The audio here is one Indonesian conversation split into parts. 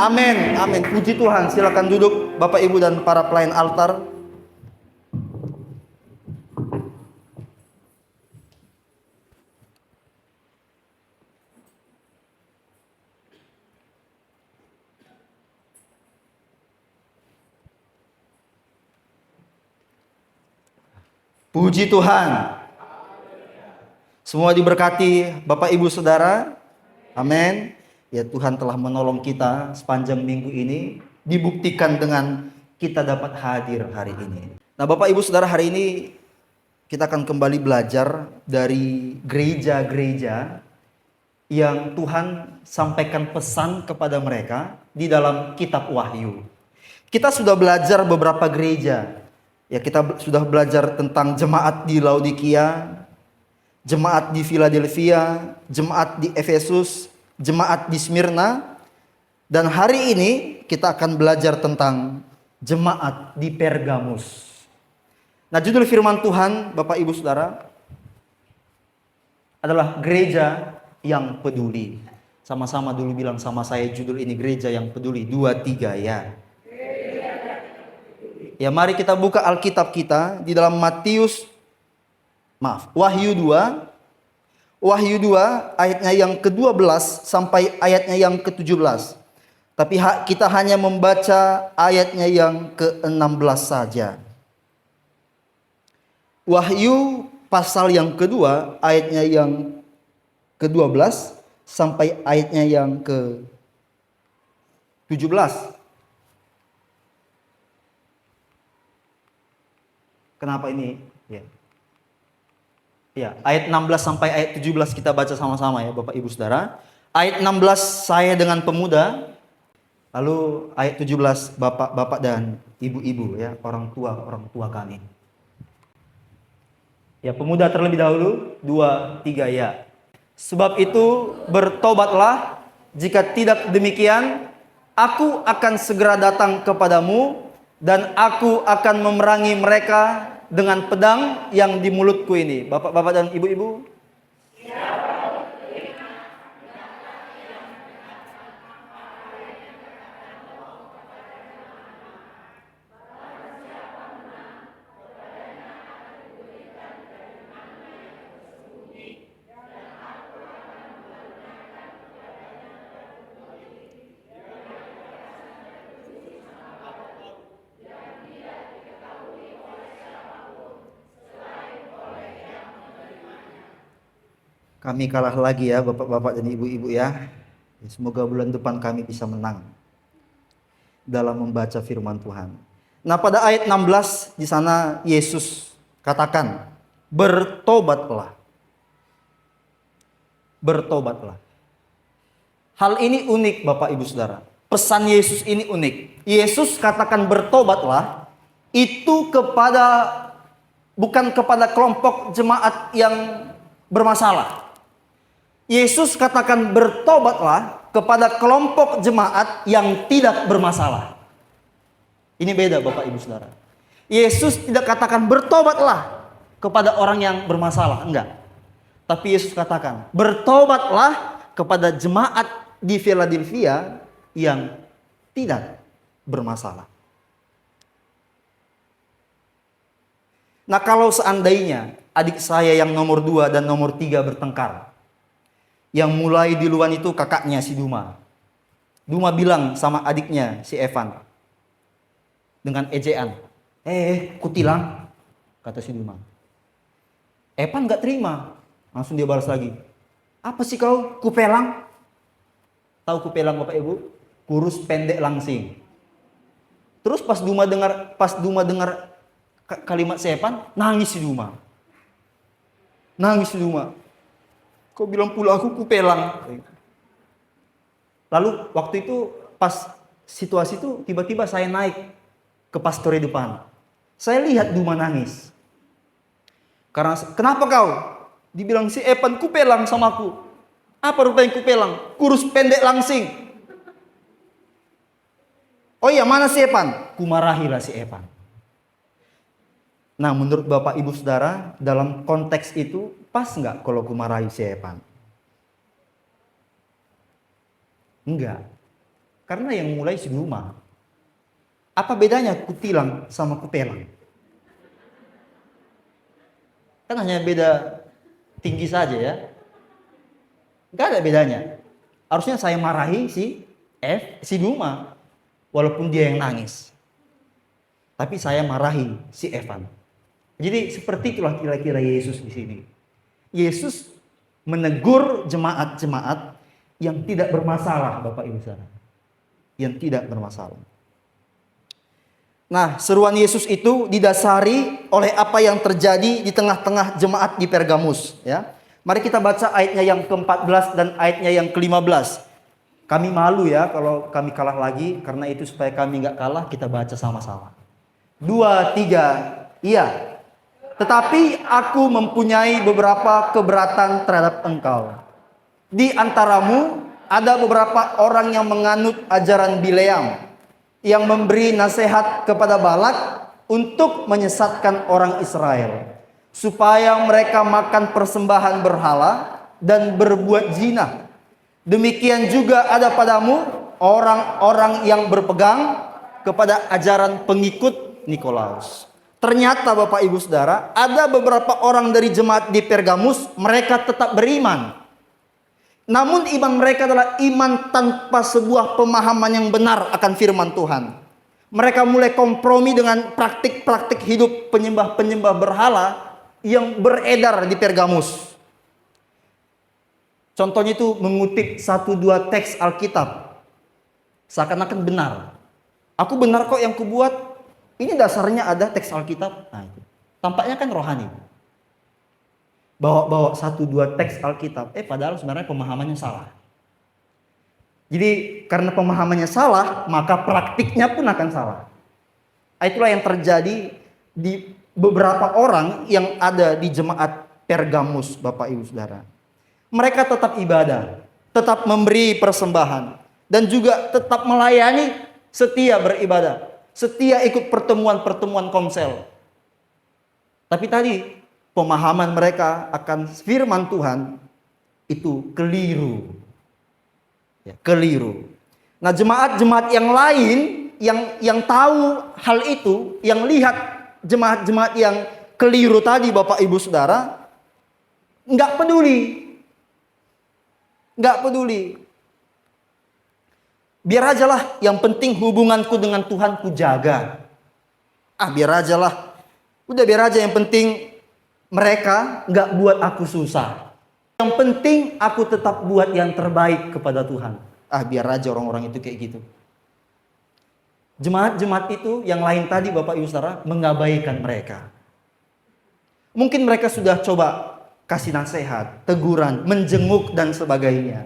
Amin, amin. Puji Tuhan. Silakan duduk Bapak Ibu dan para pelayan altar. Puji Tuhan. Semua diberkati Bapak Ibu Saudara. Amin. Ya, Tuhan telah menolong kita sepanjang minggu ini, dibuktikan dengan kita dapat hadir hari ini. Nah, Bapak Ibu Saudara, hari ini kita akan kembali belajar dari gereja-gereja yang Tuhan sampaikan pesan kepada mereka di dalam kitab Wahyu. Kita sudah belajar beberapa gereja. Ya, kita sudah belajar tentang jemaat di Laodikia, jemaat di Philadelphia, jemaat di Efesus, jemaat di Smyrna. Dan hari ini kita akan belajar tentang jemaat di Pergamus. Nah, judul firman Tuhan Bapak Ibu Saudara adalah gereja yang peduli. Sama-sama dulu bilang sama saya judul ini, gereja yang peduli. 2, 3 ya. Ya, mari kita buka Alkitab kita di dalam Wahyu 2. Wahyu 2 ayatnya yang ke-12 sampai ayatnya yang ke-17. Tapi kita hanya membaca ayatnya yang ke-16 saja. Wahyu pasal yang kedua ayatnya yang ke-12 sampai ayatnya yang ke-17. Kenapa ini? Ya, ayat 16 sampai ayat 17 kita baca sama-sama ya Bapak Ibu Saudara. Ayat 16 saya dengan pemuda. Lalu ayat 17 bapak-bapak dan ibu-ibu ya, orang tua kami. Ya, pemuda terlebih dahulu, 2, 3 ya. Sebab itu bertobatlah, jika tidak demikian aku akan segera datang kepadamu dan aku akan memerangi mereka dengan pedang yang di mulutku ini. Bapak-bapak dan ibu-ibu. Kami kalah lagi ya bapak-bapak dan ibu-ibu ya. Semoga bulan depan kami bisa menang dalam membaca firman Tuhan. Nah, pada ayat 16 di sana Yesus katakan, bertobatlah. Bertobatlah. Hal ini unik Bapak Ibu Saudara. Pesan Yesus ini unik. Yesus katakan bertobatlah itu bukan kepada kelompok jemaat yang bermasalah. Yesus katakan bertobatlah kepada kelompok jemaat yang tidak bermasalah. Ini beda Bapak Ibu Saudara. Yesus tidak katakan bertobatlah kepada orang yang bermasalah, enggak. Tapi Yesus katakan bertobatlah kepada jemaat di Philadelphia yang tidak bermasalah. Nah, kalau seandainya adik saya yang nomor 2 dan nomor 3 bertengkar, yang mulai duluan itu kakaknya si Duma. Duma bilang sama adiknya si Evan dengan ejaan, kutilang, kata si Duma. Evan gak terima, langsung dia balas lagi. Apa sih kau, kupelang? Tahu kupelang Bapak Ibu? Kurus pendek langsing. Terus pas Duma dengar kalimat si Evan, nangis si Duma. Nangis si Duma. Kau bilang pula aku kupelang. Lalu waktu itu pas situasi itu tiba-tiba saya naik ke pastori depan. Saya lihat Duma nangis. Karena kenapa kau? Dibilang si Evan kupelang sama aku. Apa rupanya kupelang? Kurus pendek langsing. Oh iya, mana si Evan? Kumarahilah si Evan. Nah, menurut Bapak Ibu Saudara, dalam konteks itu pas nggak kalau kumarahi si Evan? Enggak. Karena yang mulai si Duma. Apa bedanya kutilang sama kupelang? Kan hanya beda tinggi saja ya. Gak ada bedanya. Harusnya saya marahi si Duma. Walaupun dia yang nangis. Tapi saya marahi si Evan. Jadi seperti itulah kira-kira Yesus di sini. Yesus menegur jemaat-jemaat yang tidak bermasalah, Bapak Ibu Saudara. Yang tidak bermasalah. Nah, seruan Yesus itu didasari oleh apa yang terjadi di tengah-tengah jemaat di Pergamus, ya. Mari kita baca ayatnya yang ke-14 dan ayatnya yang ke-15. Kami malu ya kalau kami kalah lagi, karena itu supaya kami nggak kalah, kita baca sama-sama. 2, 3, iya. Tetapi aku mempunyai beberapa keberatan terhadap engkau. Di antaramu ada beberapa orang yang menganut ajaran Bileam, yang memberi nasihat kepada Balak untuk menyesatkan orang Israel, supaya mereka makan persembahan berhala dan berbuat zina. Demikian juga ada padamu orang-orang yang berpegang kepada ajaran pengikut Nikolaus. Ternyata Bapak Ibu Saudara, ada beberapa orang dari jemaat di Pergamus, mereka tetap beriman. Namun iman mereka adalah iman tanpa sebuah pemahaman yang benar akan firman Tuhan. Mereka mulai kompromi dengan praktik-praktik hidup penyembah-penyembah berhala yang beredar di Pergamus. Contohnya itu mengutip 1-2 teks Alkitab. Seakan-akan benar. Aku benar kok yang kubuat. Ini dasarnya ada teks Alkitab. Nah, itu. Tampaknya kan rohani. Bawa 1-2 teks Alkitab. Padahal sebenarnya pemahamannya salah. Jadi karena pemahamannya salah, maka praktiknya pun akan salah. Itulah yang terjadi di beberapa orang yang ada di jemaat Pergamus, Bapak Ibu Saudara. Mereka tetap ibadah, tetap memberi persembahan, dan juga tetap melayani, setia beribadah, setia ikut pertemuan-pertemuan komsel. Tapi tadi pemahaman mereka akan firman Tuhan itu keliru. Ya, keliru. Nah, jemaat-jemaat yang lain yang tahu hal itu, yang lihat jemaat-jemaat yang keliru tadi, Bapak Ibu Saudara, nggak peduli. Nggak peduli. Biar aja lah, yang penting hubunganku dengan Tuhan ku jaga. Biar aja lah. Udah biar aja, yang penting mereka nggak buat aku susah. Yang penting aku tetap buat yang terbaik kepada Tuhan. Biar aja orang-orang itu kayak gitu. Jemaat-jemaat itu yang lain tadi, Bapak Ibu Saudara, mengabaikan mereka. Mungkin mereka sudah coba kasih nasihat, teguran, menjenguk dan sebagainya.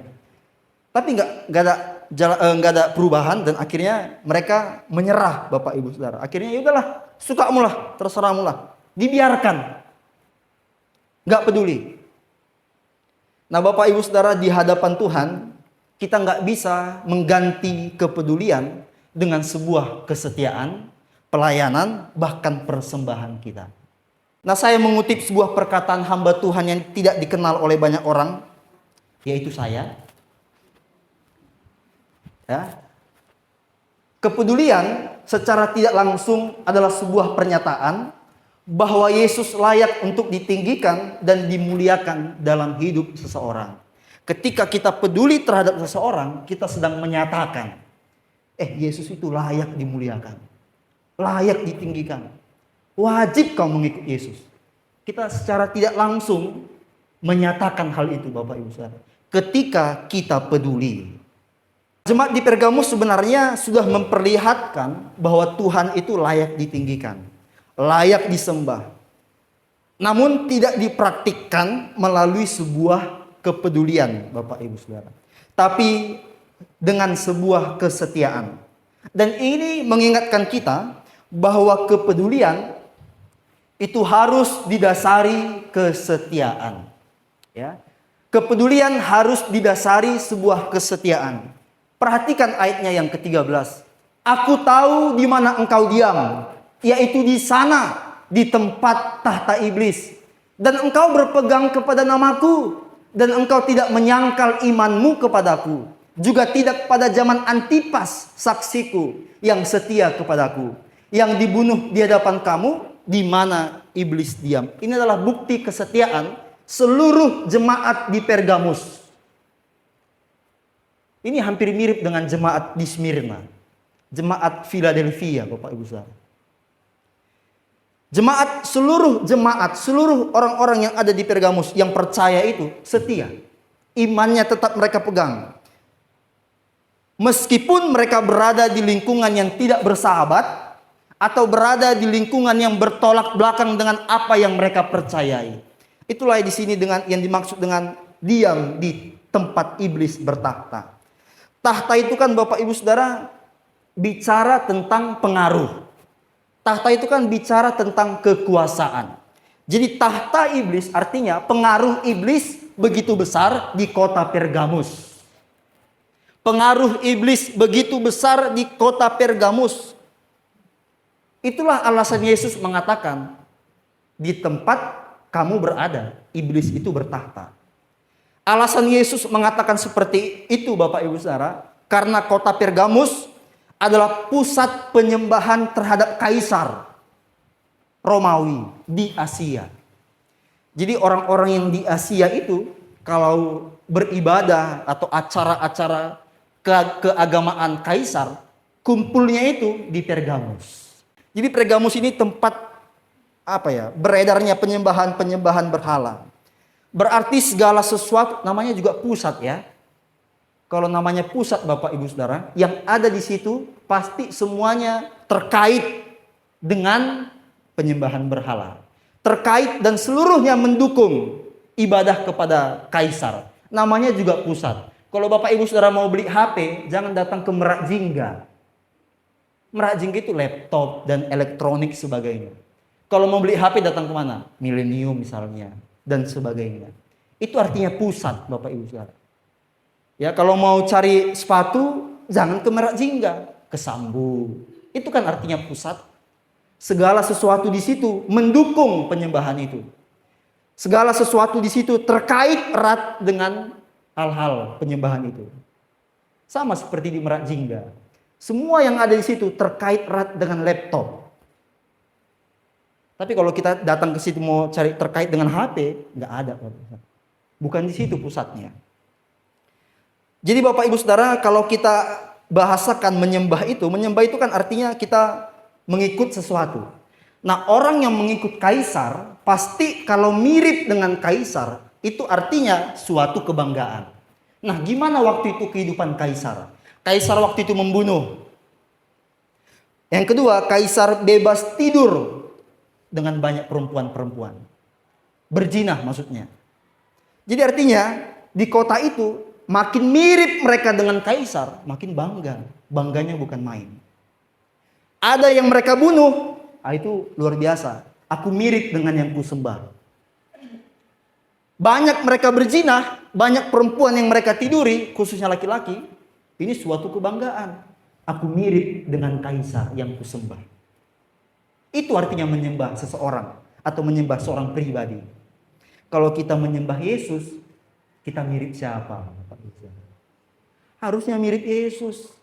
Tapi nggak ada perubahan, dan akhirnya mereka menyerah, Bapak Ibu Saudara. Akhirnya ya udahlah, sukamu lah, terserahmu lah. Dibiarkan. Nggak peduli. Nah, Bapak Ibu Saudara, di hadapan Tuhan kita nggak bisa mengganti kepedulian dengan sebuah kesetiaan, pelayanan, bahkan persembahan kita. Nah, saya mengutip sebuah perkataan hamba Tuhan yang tidak dikenal oleh banyak orang, yaitu saya. Ya. Kepedulian secara tidak langsung adalah sebuah pernyataan bahwa Yesus layak untuk ditinggikan dan dimuliakan dalam hidup seseorang. Ketika kita peduli terhadap seseorang, kita sedang menyatakan, Yesus itu layak dimuliakan, layak ditinggikan. Wajib kau mengikut Yesus. Kita secara tidak langsung menyatakan hal itu, Bapak Ibu Saudara, ketika kita peduli. Jemaat di Pergamus sebenarnya sudah memperlihatkan bahwa Tuhan itu layak ditinggikan, layak disembah. Namun tidak dipraktikkan melalui sebuah kepedulian, Bapak Ibu Saudara, tapi dengan sebuah kesetiaan. Dan ini mengingatkan kita bahwa kepedulian itu harus didasari kesetiaan. Ya. Kepedulian harus didasari sebuah kesetiaan. Perhatikan ayatnya yang ke-13. Aku tahu di mana engkau diam, yaitu di sana, di tempat tahta iblis. Dan engkau berpegang kepada namaku, dan engkau tidak menyangkal imanmu kepadaku, juga tidak pada zaman Antipas, saksiku yang setia kepadaku, yang dibunuh di hadapan kamu, di mana iblis diam. Ini adalah bukti kesetiaan seluruh jemaat di Pergamus. Ini hampir mirip dengan jemaat di Smyrna, jemaat Philadelphia, Bapak Ibu Saudara. Jemaat, seluruh orang-orang yang ada di Pergamus yang percaya itu setia. Imannya tetap mereka pegang. Meskipun mereka berada di lingkungan yang tidak bersahabat, atau berada di lingkungan yang bertolak belakang dengan apa yang mereka percayai. Itulah di sini dengan yang dimaksud dengan diam di tempat iblis bertahta. Tahta itu kan Bapak Ibu Saudara bicara tentang pengaruh. Tahta itu kan bicara tentang kekuasaan. Jadi tahta iblis artinya pengaruh iblis begitu besar di kota Pergamus. Pengaruh iblis begitu besar di kota Pergamus. Itulah alasan Yesus mengatakan, di tempat kamu berada, iblis itu bertahta. Alasan Yesus mengatakan seperti itu Bapak Ibu Saudara, karena kota Pergamus adalah pusat penyembahan terhadap kaisar Romawi di Asia. Jadi orang-orang yang di Asia itu kalau beribadah atau acara-acara keagamaan kaisar, kumpulnya itu di Pergamus. Jadi Pergamus ini tempat beredarnya penyembahan berhala. Berarti segala sesuatu namanya juga pusat ya. Kalau namanya pusat Bapak Ibu Saudara, yang ada di situ pasti semuanya terkait dengan penyembahan berhala. Terkait dan seluruhnya mendukung ibadah kepada kaisar. Namanya juga pusat. Kalau Bapak Ibu Saudara mau beli HP, jangan datang ke Merak Jingga. Merak Jingga itu laptop dan elektronik sebagainya. Kalau mau beli HP datang ke mana? Millennium misalnya dan sebagainya. Itu artinya pusat Bapak Ibu Saudara. Ya, kalau mau cari sepatu jangan ke Merak Jingga, ke Sambu. Itu kan artinya pusat. Segala sesuatu di situ mendukung penyembahan itu. Segala sesuatu di situ terkait erat dengan hal-hal penyembahan itu. Sama seperti di Merak Jingga. Semua yang ada di situ terkait erat dengan laptop. Tapi kalau kita datang ke situ mau cari terkait dengan HP, nggak ada. Bukan di situ pusatnya. Jadi Bapak Ibu Saudara, kalau kita bahasakan menyembah itu kan artinya kita mengikut sesuatu. Nah, orang yang mengikut kaisar, pasti kalau mirip dengan kaisar, itu artinya suatu kebanggaan. Nah, gimana waktu itu kehidupan kaisar? Kaisar waktu itu membunuh. Yang kedua, kaisar bebas tidur dengan banyak perempuan-perempuan. Berzina maksudnya. Jadi artinya di kota itu makin mirip mereka dengan kaisar, makin bangga. Bangganya bukan main. Ada yang mereka bunuh, itu luar biasa. Aku mirip dengan yang kusembah. Banyak mereka berzina, banyak perempuan yang mereka tiduri, khususnya laki-laki. Ini suatu kebanggaan. Aku mirip dengan kaisar yang kusembah. Itu artinya menyembah seseorang atau menyembah seorang pribadi. Kalau kita menyembah Yesus, kita mirip siapa? Harusnya mirip Yesus.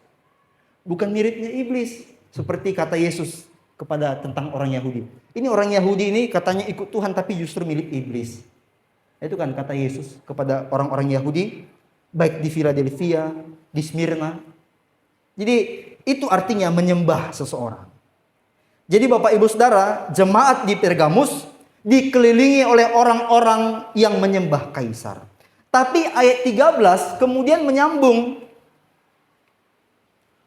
Bukan miripnya iblis. Seperti kata Yesus kepada tentang orang Yahudi. Ini orang Yahudi ini katanya ikut Tuhan tapi justru mirip iblis. Itu kan kata Yesus kepada orang-orang Yahudi. Baik di Philadelphia, di Smyrna. Jadi itu artinya menyembah seseorang. Jadi Bapak Ibu Saudara, jemaat di Pergamus dikelilingi oleh orang-orang yang menyembah kaisar. Tapi ayat 13 kemudian menyambung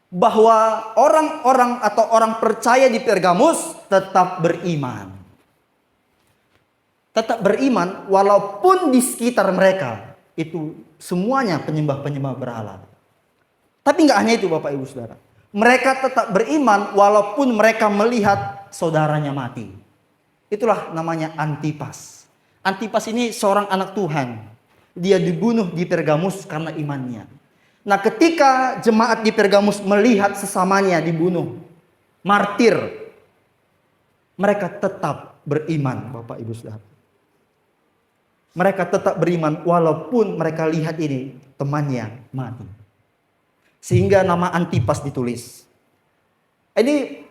bahwa orang-orang atau orang percaya di Pergamus tetap beriman. Tetap beriman walaupun di sekitar mereka itu semuanya penyembah-penyembah berhala. Tapi nggak hanya itu Bapak Ibu Saudara. Mereka tetap beriman walaupun mereka melihat saudaranya mati. Itulah namanya Antipas. Antipas ini seorang anak Tuhan. Dia dibunuh di Pergamus karena imannya. Nah, ketika jemaat di Pergamus melihat sesamanya dibunuh, martir, mereka tetap beriman Bapak Ibu Saudara. Mereka tetap beriman walaupun mereka lihat ini temannya mati. Sehingga nama Antipas ditulis. Ini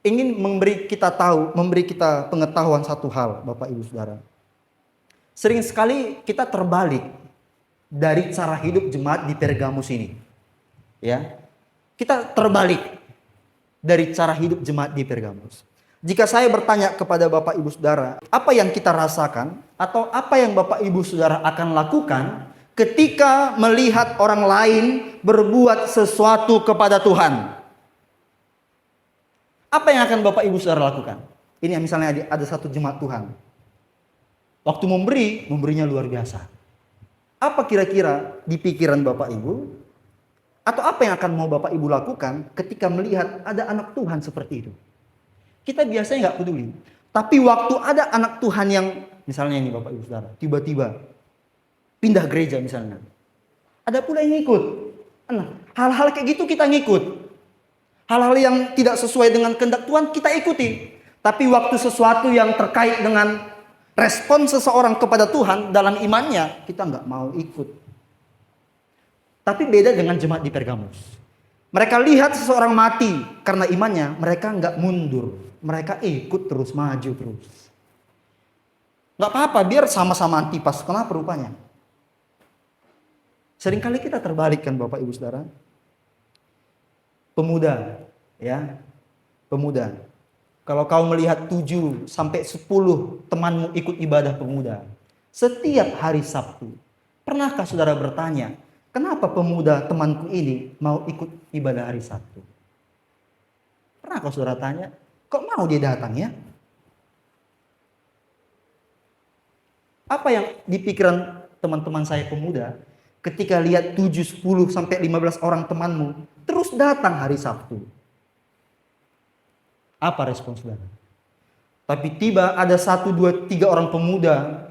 ingin memberi kita tahu, memberi kita pengetahuan satu hal, Bapak Ibu Saudara. Sering sekali kita terbalik dari cara hidup jemaat di Pergamus ini. Ya. Kita terbalik dari cara hidup jemaat di Pergamus. Jika saya bertanya kepada Bapak Ibu Saudara, apa yang kita rasakan atau apa yang Bapak Ibu Saudara akan lakukan ketika melihat orang lain berbuat sesuatu kepada Tuhan? Apa yang akan Bapak Ibu Saudara lakukan? Ini misalnya ada satu jemaat Tuhan. Waktu memberinya luar biasa. Apa kira-kira di pikiran Bapak Ibu? Atau apa yang akan mau Bapak Ibu lakukan ketika melihat ada anak Tuhan seperti itu? Kita biasanya nggak peduli. Tapi waktu ada anak Tuhan yang, misalnya ini Bapak Ibu Saudara, tiba-tiba pindah gereja misalnya. Ada pula yang ngikut. Nah, hal-hal kayak gitu kita ngikut. Hal-hal yang tidak sesuai dengan kehendak Tuhan kita ikuti. Tapi waktu sesuatu yang terkait dengan respon seseorang kepada Tuhan dalam imannya, kita nggak mau ikut. Tapi beda dengan jemaat di Pergamus. Mereka lihat seseorang mati karena imannya, mereka nggak mundur. Mereka ikut terus, maju terus. Nggak apa-apa, biar sama-sama Antipas. Kenapa rupanya? Seringkali kita terbalikkan Bapak Ibu Saudara. Pemuda, ya, pemuda. Kalau kau melihat 7 sampai 10 temanmu ikut ibadah pemuda setiap hari Sabtu, pernahkah saudara bertanya, kenapa pemuda temanku ini mau ikut ibadah hari Sabtu? Pernahkah saudara tanya, kok mau dia datang ya? Apa yang di pikiran teman-teman saya pemuda ketika lihat 7, 10 sampai 15 orang temanmu terus datang hari Sabtu? Apa respon saudara? Tapi tiba ada 1, 2, 3 orang pemuda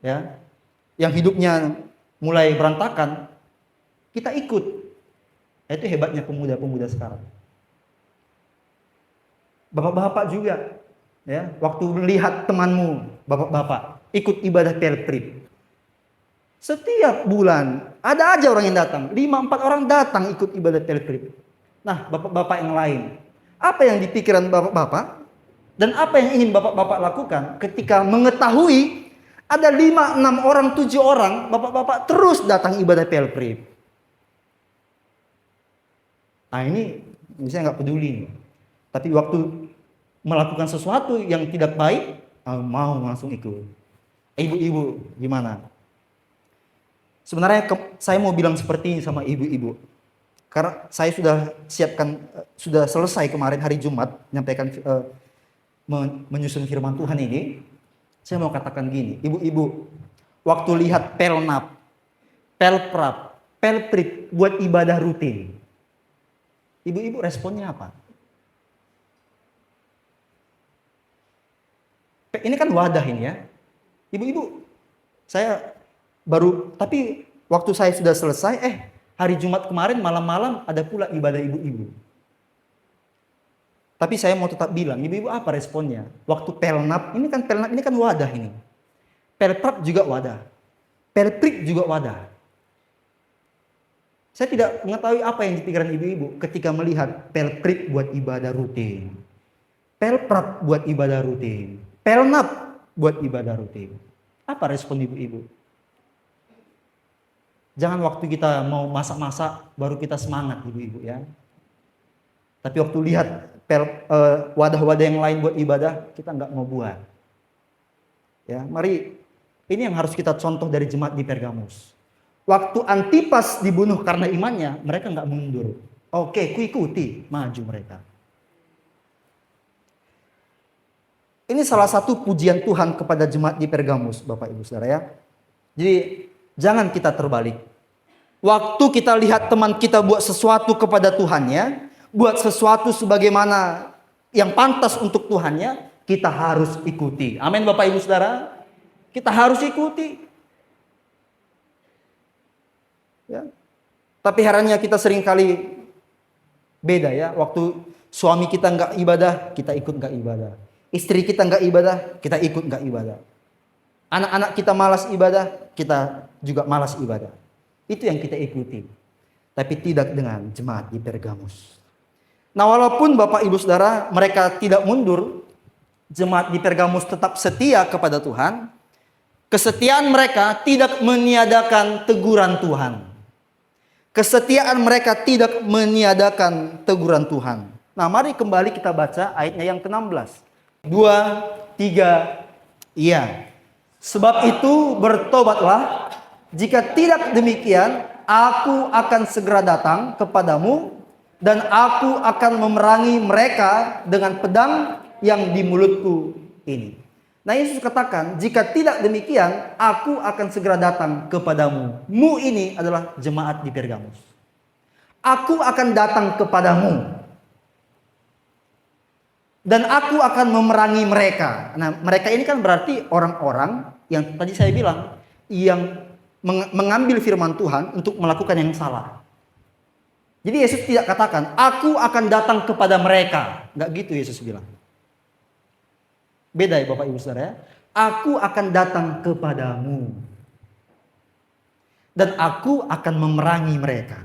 ya, yang hidupnya mulai berantakan, kita ikut. Itu hebatnya pemuda-pemuda sekarang. Bapak-bapak juga ya, waktu melihat temanmu, bapak-bapak ikut ibadah Pelprip. Setiap bulan ada aja orang yang datang, 5-4 orang datang ikut ibadah Pelprip. Nah, bapak-bapak yang lain, apa yang dipikiran bapak-bapak dan apa yang ingin bapak-bapak lakukan ketika mengetahui ada 5, 6 orang, 7 orang, bapak-bapak terus datang ibadah Pelprip. Nah ini misalnya nggak peduli, tapi waktu melakukan sesuatu yang tidak baik, mau langsung ikut. Ibu-ibu gimana? Sebenarnya saya mau bilang seperti ini sama ibu-ibu. Karena saya sudah siapkan, sudah selesai kemarin hari Jumat menyampaikan menyusun firman Tuhan ini. Saya mau katakan gini, ibu-ibu, waktu lihat Pelnap, Pelprap, Pelprip buat ibadah rutin, ibu-ibu responnya apa? Ini kan wadah ini ya. Ibu-ibu, saya baru, tapi waktu saya sudah selesai, hari Jumat kemarin malam-malam ada pula ibadah ibu-ibu. Tapi saya mau tetap bilang, ibu-ibu apa responnya? Waktu Pelnap, ini kan wadah ini. Pelprap juga wadah. Pelprip juga wadah. Saya tidak mengetahui apa yang dipikiran ibu-ibu ketika melihat Pelprip buat ibadah rutin. Pelprap buat ibadah rutin. Pelnap buat ibadah rutin. Apa respon ibu-ibu? Jangan waktu kita mau masak-masak baru kita semangat ibu-ibu ya. Tapi waktu lihat wadah-wadah yang lain buat ibadah, kita nggak mau buat. Ya, mari, ini yang harus kita contoh dari jemaat di Pergamus. Waktu Antipas dibunuh karena imannya, mereka nggak mundur. Oke, kuikuti, maju mereka. Ini salah satu pujian Tuhan kepada jemaat di Pergamus, Bapak Ibu Saudara ya. Jadi jangan kita terbalik. Waktu kita lihat teman kita buat sesuatu kepada Tuhannya, buat sesuatu sebagaimana yang pantas untuk Tuhannya, kita harus ikuti. Amin Bapak Ibu Saudara. Kita harus ikuti. Ya. Tapi herannya kita seringkali beda ya. Waktu suami kita nggak ibadah, kita ikut nggak ibadah. Istri kita nggak ibadah, kita ikut nggak ibadah. Anak-anak kita malas ibadah, kita juga malas ibadah. Itu yang kita ikuti. tapi tidak dengan jemaat di Pergamus. Nah, walaupun Bapak Ibu Saudara mereka tidak mundur, jemaat di Pergamus tetap setia kepada Tuhan. Kesetiaan mereka tidak meniadakan teguran Tuhan. Kesetiaan mereka tidak meniadakan teguran Tuhan. Nah, mari kembali kita baca ayatnya yang ke-16. 2, 3, iya. Sebab itu bertobatlah, jika tidak demikian aku akan segera datang kepadamu dan aku akan memerangi mereka dengan pedang yang di mulutku ini. Nah, Yesus katakan, jika tidak demikian aku akan segera datang kepadamu. Mu ini adalah jemaat di Pergamus. Aku akan datang kepadamu dan aku akan memerangi mereka. Nah, mereka ini kan berarti orang-orang yang tadi saya bilang, yang mengambil firman Tuhan untuk melakukan yang salah. Jadi Yesus tidak katakan, aku akan datang kepada mereka. Enggak gitu Yesus bilang. Beda ya Bapak Ibu Saudara ya. Aku akan datang kepadamu. Dan aku akan memerangi mereka.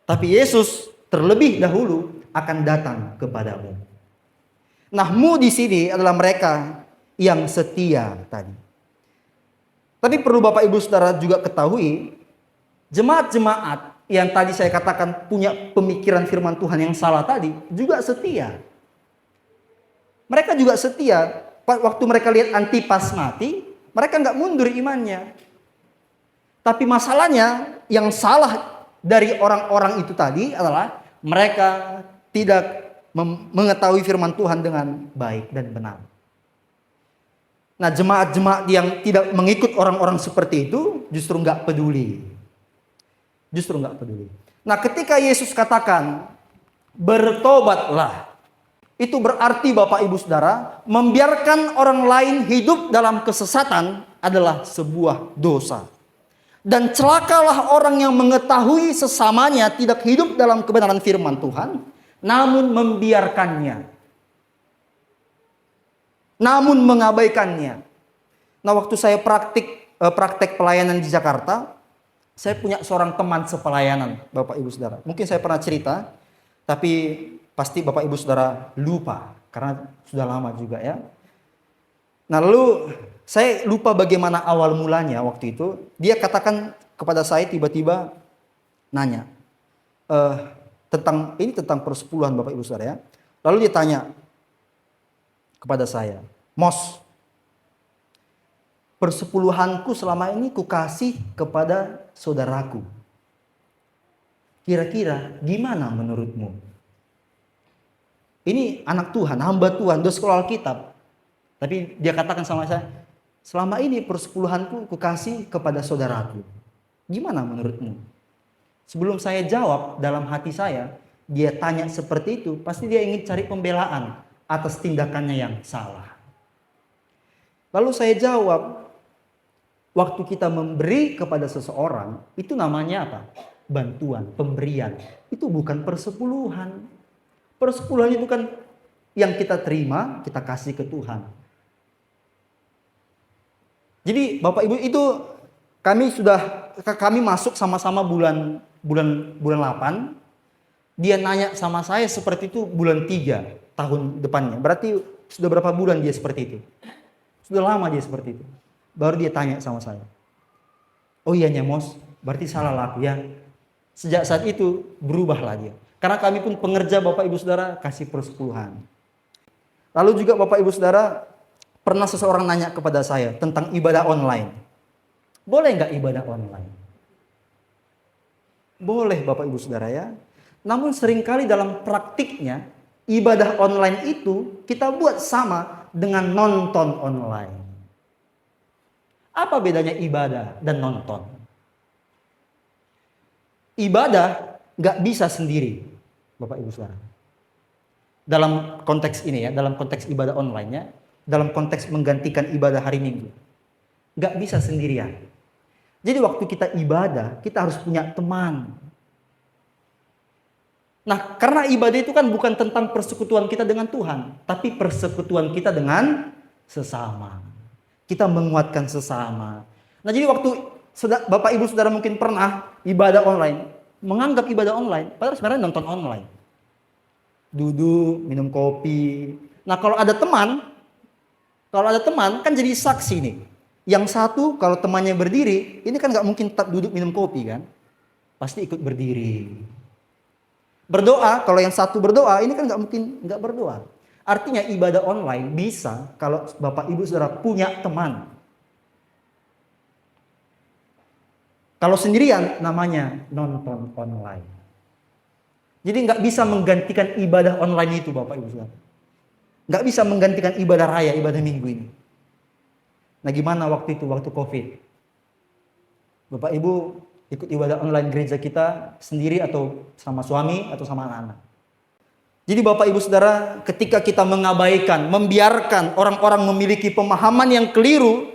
Tapi Yesus terlebih dahulu akan datang kepadamu. Nah, mu di sini adalah mereka yang setia tadi. Tapi perlu Bapak Ibu Saudara juga ketahui, jemaat-jemaat yang tadi saya katakan punya pemikiran firman Tuhan yang salah tadi juga setia. Mereka juga setia. Waktu mereka lihat Antipas mati, mereka nggak mundur imannya. Tapi masalahnya yang salah dari orang-orang itu tadi adalah mereka tidak mengetahui firman Tuhan dengan baik dan benar. Nah, jemaat-jemaat yang tidak mengikut orang-orang seperti itu justru nggak peduli. Justru nggak peduli. Nah, ketika Yesus katakan bertobatlah, itu berarti Bapak Ibu Saudara, membiarkan orang lain hidup dalam kesesatan adalah sebuah dosa. Dan celakalah orang yang mengetahui sesamanya tidak hidup dalam kebenaran firman Tuhan, namun membiarkannya. Namun mengabaikannya. Nah, waktu saya praktek pelayanan di Jakarta, saya punya seorang teman sepelayanan, Bapak Ibu Saudara. Mungkin saya pernah cerita, tapi pasti Bapak Ibu Saudara lupa karena sudah lama juga ya. Nah, lalu saya lupa bagaimana awal mulanya waktu itu. Dia katakan kepada saya tiba-tiba nanya tentang persepuluhan Bapak Ibu Saudara ya. Lalu dia tanya kepada saya, "Mos, persepuluhanku selama ini kukasih kepada saudaraku. Kira-kira gimana menurutmu?" Ini anak Tuhan, hamba Tuhan, udah sekolah Alkitab. Tapi dia katakan sama saya, "Selama ini persepuluhanku kukasih kepada saudaraku. Gimana menurutmu?" Sebelum saya jawab, dalam hati saya, dia tanya seperti itu, pasti dia ingin cari pembelaan atas tindakannya yang salah. Lalu saya jawab, waktu kita memberi kepada seseorang, itu namanya apa? Bantuan, pemberian. Itu bukan persepuluhan. Persepuluhan itu kan yang kita terima, kita kasih ke Tuhan. Jadi Bapak Ibu, itu kami masuk sama-sama bulan 8. Dia nanya sama saya seperti itu bulan 3 tahun depannya. Berarti sudah berapa bulan dia seperti itu? Sudah lama dia seperti itu. Baru dia tanya sama saya, "Oh iya Mos, berarti salah lah aku ya." Sejak saat itu berubahlah dia. Karena kami pun pengerja Bapak Ibu Saudara kasih persepuluhan. Lalu juga Bapak Ibu Saudara, pernah seseorang nanya kepada saya tentang ibadah online. Boleh nggak ibadah online? Boleh Bapak Ibu Saudara ya. Namun seringkali dalam praktiknya, ibadah online itu kita buat sama dengan nonton online. Apa bedanya ibadah dan nonton? Ibadah gak bisa sendiri, Bapak Ibu Saudara. Dalam konteks ini ya, dalam konteks ibadah online-nya, dalam konteks menggantikan ibadah hari Minggu. Gak bisa sendirian. Jadi waktu kita ibadah, kita harus punya teman. Nah, karena ibadah itu kan bukan tentang persekutuan kita dengan Tuhan, tapi persekutuan kita dengan sesama. Kita menguatkan sesama. Nah, jadi waktu Bapak Ibu Saudara mungkin pernah ibadah online, menganggap ibadah online, padahal sebenarnya nonton online. Duduk, minum kopi. Nah kalau ada teman kan jadi saksi nih. Yang satu kalau temannya berdiri, ini kan nggak mungkin tetap duduk minum kopi kan? Pasti ikut berdiri. Berdoa, kalau yang satu berdoa, ini kan nggak mungkin nggak berdoa. Artinya ibadah online bisa kalau Bapak Ibu Saudara punya teman. Kalau sendirian namanya nonton online. Jadi nggak bisa menggantikan ibadah online itu Bapak Ibu Saudara. Nggak bisa menggantikan ibadah raya, ibadah minggu ini. Nah gimana waktu itu, waktu COVID? Bapak Ibu ikut ibadah online gereja kita sendiri atau sama suami atau sama anak-anak. Jadi Bapak Ibu Saudara, ketika kita mengabaikan, membiarkan orang-orang memiliki pemahaman yang keliru,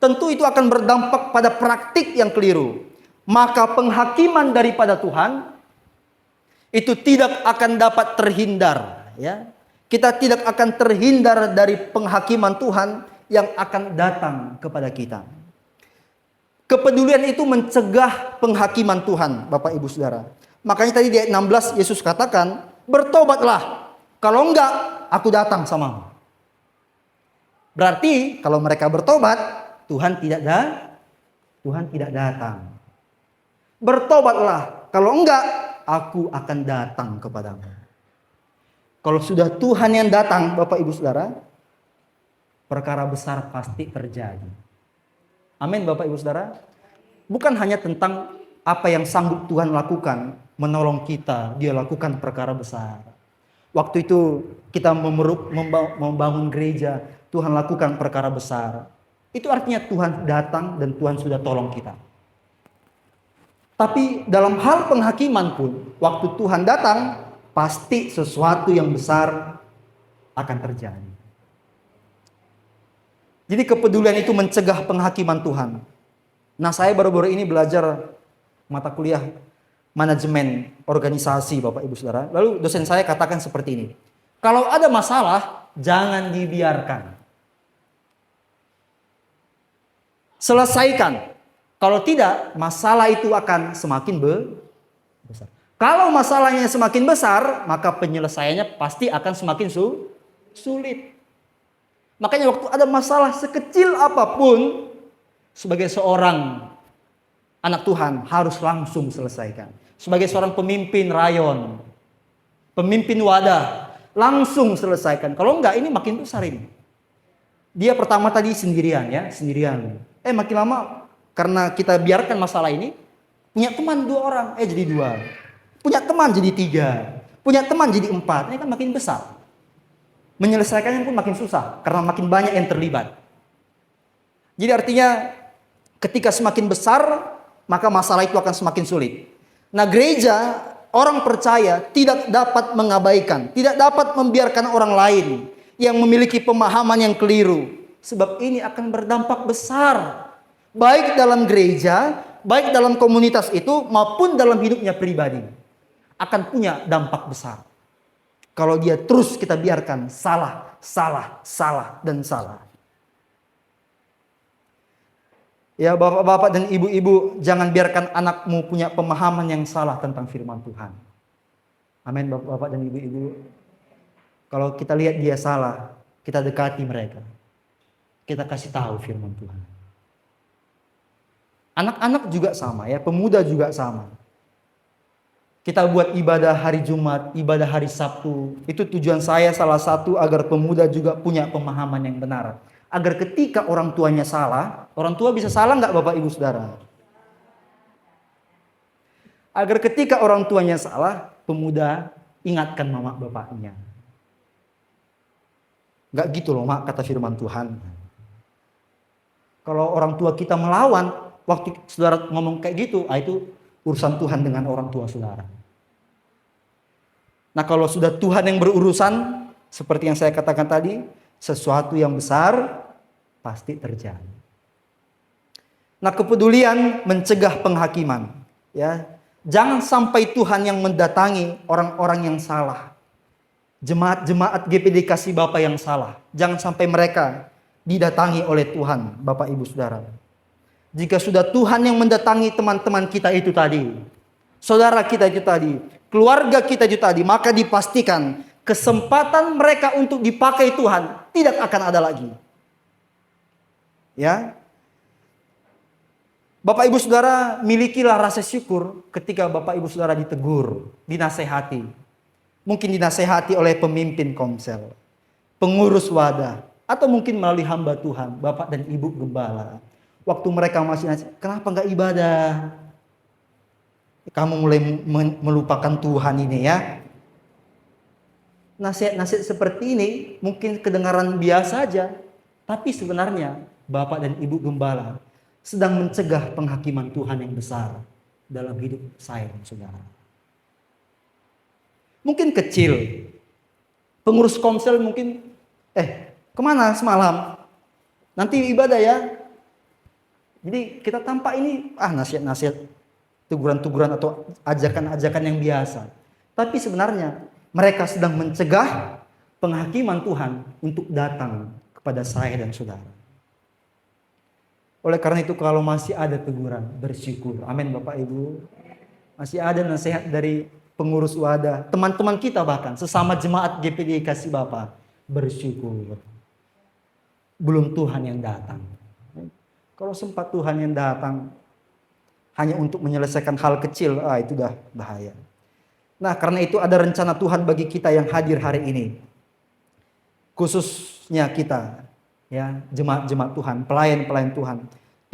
tentu itu akan berdampak pada praktik yang keliru. Maka penghakiman daripada Tuhan itu tidak akan dapat terhindar, ya. Kita tidak akan terhindar dari penghakiman Tuhan yang akan datang kepada kita. Kepedulian itu mencegah penghakiman Tuhan, Bapak Ibu Saudara. Makanya tadi di ayat 16 Yesus katakan, bertobatlah, kalau enggak aku datang samamu. Berarti kalau mereka bertobat, Tuhan tidak datang. Bertobatlah, kalau enggak aku akan datang kepadamu. Kalau sudah Tuhan yang datang, Bapak Ibu Saudara, perkara besar pasti terjadi. Amin Bapak Ibu Saudara. Bukan hanya tentang apa yang sanggup Tuhan lakukan, menolong kita, dia lakukan perkara besar. Waktu itu kita membangun gereja, Tuhan lakukan perkara besar. Itu artinya Tuhan datang dan Tuhan sudah tolong kita. Tapi dalam hal penghakiman pun, waktu Tuhan datang, pasti sesuatu yang besar akan terjadi. Jadi kepedulian itu mencegah penghakiman Tuhan. Nah saya baru-baru ini belajar mata kuliah manajemen organisasi Bapak Ibu Saudara. Lalu dosen saya katakan seperti ini. Kalau ada masalah, jangan dibiarkan. Selesaikan. Kalau tidak, masalah itu akan semakin besar. Kalau masalahnya semakin besar, maka penyelesaiannya pasti akan semakin sulit. Makanya waktu ada masalah sekecil apapun, sebagai seorang anak Tuhan harus langsung selesaikan. Sebagai seorang pemimpin rayon, pemimpin wadah, langsung selesaikan. Kalau enggak, ini makin besar ini. Dia pertama tadi sendirian. Makin lama karena kita biarkan masalah ini, punya teman 2 orang, jadi 2. Punya teman jadi 3. Punya teman jadi 4. Ini kan makin besar. Menyelesaikannya pun makin susah karena makin banyak yang terlibat. Jadi artinya ketika semakin besar, maka masalah itu akan semakin sulit. Nah, gereja, orang percaya tidak dapat mengabaikan, tidak dapat membiarkan orang lain yang memiliki pemahaman yang keliru. Sebab ini akan berdampak besar. Baik dalam gereja, baik dalam komunitas itu, maupun dalam hidupnya pribadi. Akan punya dampak besar. Kalau dia terus kita biarkan salah, dan salah. Ya bapak-bapak dan ibu-ibu, jangan biarkan anakmu punya pemahaman yang salah tentang firman Tuhan. Amin bapak-bapak dan ibu-ibu. Kalau kita lihat dia salah, kita dekati mereka. Kita kasih tahu firman Tuhan. Anak-anak juga sama ya, pemuda juga sama. Kita buat ibadah hari Jumat, ibadah hari Sabtu. Itu tujuan saya salah satu agar pemuda juga punya pemahaman yang benar. Agar ketika orang tuanya salah, orang tua bisa salah nggak Bapak Ibu Saudara? Agar ketika orang tuanya salah, pemuda ingatkan mama bapaknya. Nggak gitu loh mak, kata firman Tuhan. Kalau orang tua kita melawan, waktu saudara ngomong kayak gitu, itu urusan Tuhan dengan orang tua saudara. Nah kalau sudah Tuhan yang berurusan, seperti yang saya katakan tadi, sesuatu yang besar pasti terjadi. Nah kepedulian mencegah penghakiman. Ya, jangan sampai Tuhan yang mendatangi orang-orang yang salah. Jemaat-jemaat GPD Kasih Bapa yang salah. Jangan sampai mereka didatangi oleh Tuhan, Bapak Ibu Saudara. Jika sudah Tuhan yang mendatangi teman-teman kita itu tadi, saudara kita itu tadi, keluarga kita itu tadi, maka dipastikan kesempatan mereka untuk dipakai Tuhan tidak akan ada lagi. Ya. Bapak Ibu Saudara, milikilah rasa syukur ketika Bapak Ibu Saudara ditegur, dinasehati. Mungkin dinasehati oleh pemimpin komsel, pengurus wadah, atau mungkin melalui hamba Tuhan, Bapak dan Ibu Gembala. Waktu mereka masih nasihat, kenapa nggak ibadah? Kamu mulai melupakan Tuhan ini ya. Nasihat-nasihat seperti ini mungkin kedengaran biasa saja, tapi sebenarnya Bapak dan Ibu Gembala sedang mencegah penghakiman Tuhan yang besar dalam hidup saya dan saudara. Mungkin kecil. Pengurus komsel mungkin, kemana semalam? Nanti ibadah ya. Jadi kita tampak ini, nasihat-nasihat, teguran-teguran atau ajakan-ajakan yang biasa. Tapi sebenarnya mereka sedang mencegah penghakiman Tuhan untuk datang kepada saya dan saudara. Oleh karena itu kalau masih ada teguran, bersyukur. Amin Bapak Ibu. Masih ada nasihat dari pengurus wadah, teman-teman kita bahkan, sesama jemaat GPG Kasih Bapa, bersyukur. Belum Tuhan yang datang. Kalau sempat Tuhan yang datang hanya untuk menyelesaikan hal kecil, itu dah bahaya. Nah karena itu ada rencana Tuhan bagi kita yang hadir hari ini. Khususnya kita, ya, jemaat-jemaat Tuhan, pelayan-pelayan Tuhan.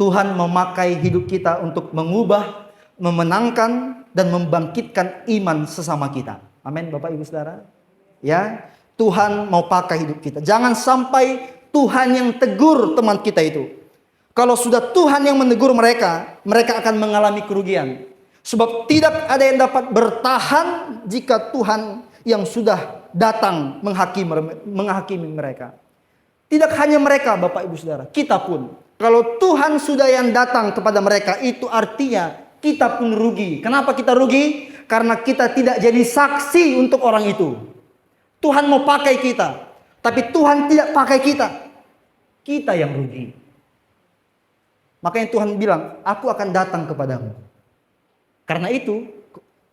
Tuhan memakai hidup kita untuk mengubah, memenangkan dan membangkitkan iman sesama kita. Amin Bapak Ibu Saudara. Ya, Tuhan mau pakai hidup kita. Jangan sampai Tuhan yang tegur teman kita itu. Kalau sudah Tuhan yang menegur mereka, mereka akan mengalami kerugian. Sebab tidak ada yang dapat bertahan jika Tuhan yang sudah datang menghakimi mereka. Tidak hanya mereka Bapak Ibu Saudara, kita pun. Kalau Tuhan sudah yang datang kepada mereka, itu artinya kita pun rugi. Kenapa kita rugi? Karena kita tidak jadi saksi untuk orang itu. Tuhan mau pakai kita, tapi Tuhan tidak pakai kita. Kita yang rugi. Makanya Tuhan bilang, aku akan datang kepadamu. Karena itu,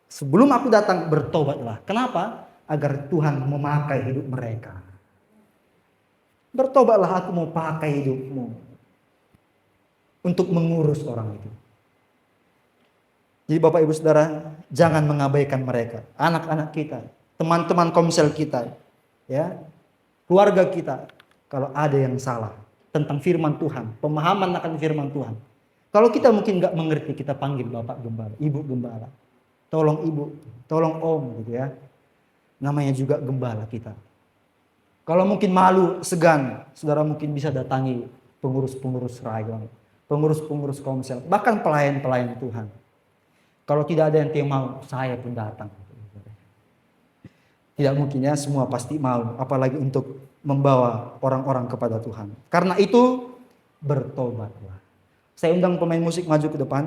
sebelum aku datang, bertobatlah. Kenapa? Agar Tuhan memakai hidup mereka. Bertobatlah, aku mau pakai hidupmu untuk mengurus orang itu. Jadi Bapak Ibu Saudara, jangan mengabaikan mereka. Anak-anak kita, teman-teman komsel kita, ya, keluarga kita. Kalau ada yang salah tentang firman Tuhan, pemahaman akan firman Tuhan. Kalau kita mungkin nggak mengerti, kita panggil Bapak Gembala, Ibu Gembala. Tolong Ibu, tolong Om gitu ya. Namanya juga gembala kita. Kalau mungkin malu, segan, saudara mungkin bisa datangi pengurus-pengurus rayon, pengurus-pengurus komsel, bahkan pelayan-pelayan Tuhan. Kalau tidak ada yang mau, saya pun datang. Tidak mungkin ya, semua pasti mau, apalagi untuk membawa orang-orang kepada Tuhan. Karena itu, bertobatlah. Saya undang pemain musik maju ke depan.